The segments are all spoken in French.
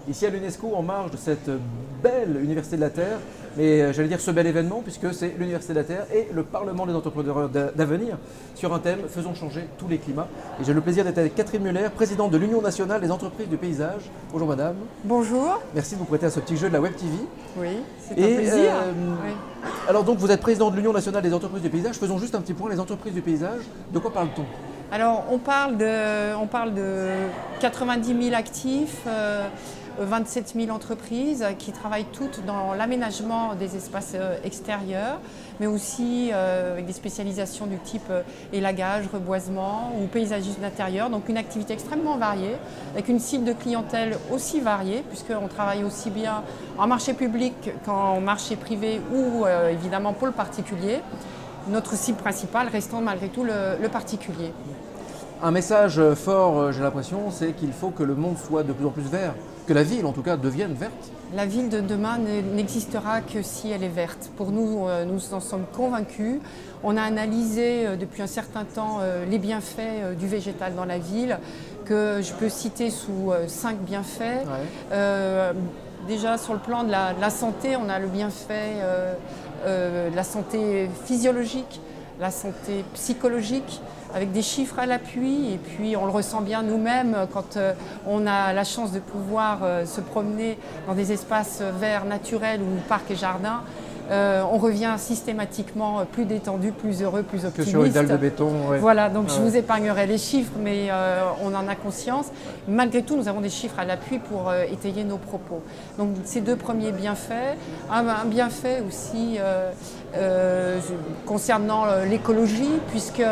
ici à l'UNESCO en marge de cette belle Université de la Terre, mais j'allais dire ce bel événement puisque c'est l'Université de la Terre et le Parlement des entrepreneurs d'avenir sur un thème « Faisons changer tous les climats ». Et j'ai le plaisir d'être avec Catherine Muller, présidente de l'Union nationale des entreprises du paysage. Bonjour madame. Bonjour. Merci de vous prêter à ce petit jeu de la Web TV. Oui, c'est un plaisir. Oui. Alors donc vous êtes présidente de l'Union nationale des entreprises du paysage. Faisons juste un petit point, les entreprises du paysage, de quoi parle-t-on? Alors on parle de 90 000 actifs, 27 000 entreprises qui travaillent toutes dans l'aménagement des espaces extérieurs, mais aussi avec des spécialisations du type élagage, reboisement ou paysagisme d'intérieur. Donc une activité extrêmement variée, avec une cible de clientèle aussi variée, puisqu'on travaille aussi bien en marché public qu'en marché privé ou évidemment pour le particulier. Notre cible principale restant malgré tout le particulier. Un message fort, j'ai l'impression, c'est qu'il faut que le monde soit de plus en plus vert, que la ville en tout cas devienne verte. La ville de demain n'existera que si elle est verte. Pour nous, nous en sommes convaincus. On a analysé depuis un certain temps les bienfaits du végétal dans la ville, que je peux citer sous 5 bienfaits. Ouais. Déjà sur le plan de la santé, on a le bienfait de la santé physiologique, la santé psychologique, avec des chiffres à l'appui, et puis on le ressent bien nous-mêmes quand on a la chance de pouvoir se promener dans des espaces verts naturels ou parcs et jardins. On revient systématiquement plus détendu, plus heureux, plus optimiste. Que sur une dalle de béton. Ouais. Voilà, donc je vous épargnerai les chiffres, mais on en a conscience. Malgré tout, nous avons des chiffres à l'appui pour étayer nos propos. Donc ces deux premiers bienfaits. Un bienfait aussi concernant l'écologie, puisque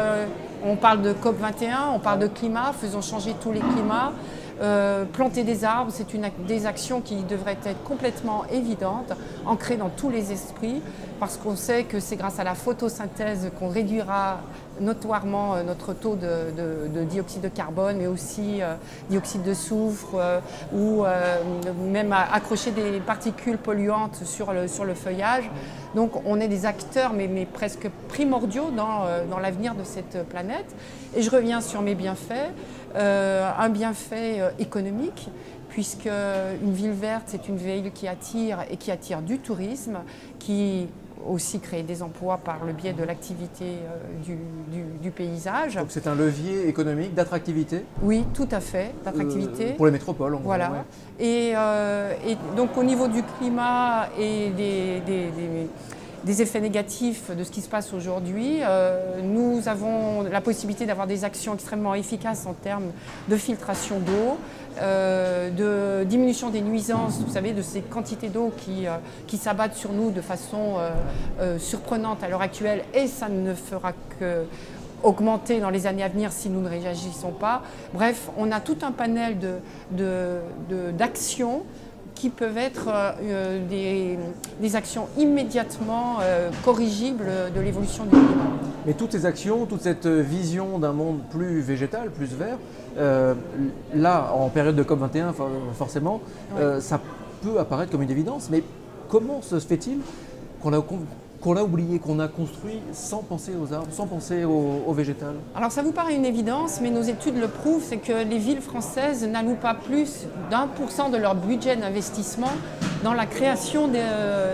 on parle de COP21, on parle de climat, faisons changer tous les climats. Planter des arbres, c'est des actions qui devraient être complètement évidentes, ancrées dans tous les esprits, parce qu'on sait que c'est grâce à la photosynthèse qu'on réduira notoirement notre taux de dioxyde de carbone, mais aussi dioxyde de soufre, ou même accrocher des particules polluantes sur le feuillage. Donc on est des acteurs, mais presque primordiaux dans l'avenir de cette planète. Et je reviens sur mes bienfaits. Un bienfait économique, puisque une ville verte, c'est une ville qui attire et qui attire du tourisme, qui aussi crée des emplois par le biais de l'activité du paysage. Donc c'est un levier économique d'attractivité? Oui, tout à fait, d'attractivité. Pour les métropoles, en gros. Voilà. Ouais. Et donc au niveau du climat et des effets négatifs de ce qui se passe aujourd'hui, nous avons la possibilité d'avoir des actions extrêmement efficaces en termes de filtration d'eau, de diminution des nuisances, vous savez, de ces quantités d'eau qui s'abattent sur nous de façon surprenante à l'heure actuelle, et ça ne fera que augmenter dans les années à venir si nous ne réagissons pas. Bref, on a tout un panel d'actions qui peuvent être des actions immédiatement corrigibles de l'évolution du climat. Mais toutes ces actions, toute cette vision d'un monde plus végétal, plus vert, là, en période de COP21, forcément, ouais. Ça peut apparaître comme une évidence, mais comment se fait-il qu'on a oublié, qu'on a construit sans penser aux arbres, sans penser au végétal? Alors ça vous paraît une évidence, mais nos études le prouvent, c'est que les villes françaises n'allouent pas plus d'1% de leur budget d'investissement dans la création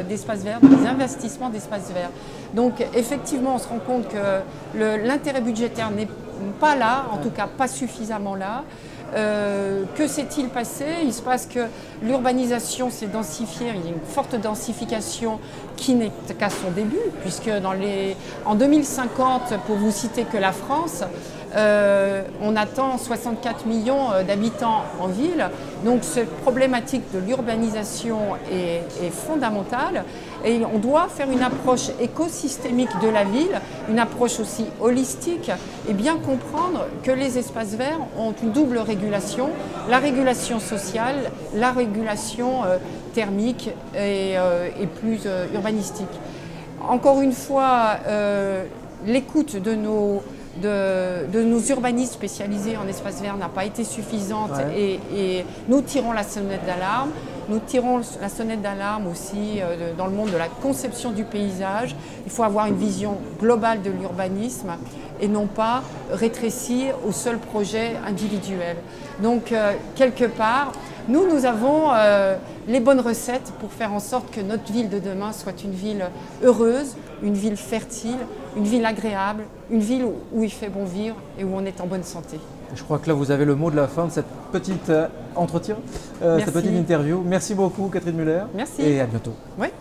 d'espaces verts, des investissements d'espaces verts. Donc effectivement, on se rend compte que l'intérêt budgétaire n'est pas là, en tout cas pas suffisamment là. Que s'est-il passé? Il se passe que l'urbanisation s'est densifiée, il y a une forte densification qui n'est qu'à son début, puisque en 2050, pour vous citer que la France, on attend 64 millions d'habitants en ville. Donc cette problématique de l'urbanisation est fondamentale, et on doit faire une approche écosystémique de la ville, une approche aussi holistique, et bien comprendre que les espaces verts ont une double régulation, la régulation sociale, la régulation thermique et plus urbanistique. Encore une fois, l'écoute de nos urbanistes spécialisés en espaces verts n'a pas été suffisante, ouais. et nous tirons la sonnette d'alarme. Nous tirons la sonnette d'alarme aussi dans le monde de la conception du paysage. Il faut avoir une vision globale de l'urbanisme et non pas rétrécir au seul projet individuel. Donc, quelque part, Nous avons les bonnes recettes pour faire en sorte que notre ville de demain soit une ville heureuse, une ville fertile, une ville agréable, une ville où il fait bon vivre et où on est en bonne santé. Je crois que là, vous avez le mot de la fin de cette petite entretien, cette petite interview. Merci beaucoup, Catherine Muller. Merci. Et à bientôt. Ouais.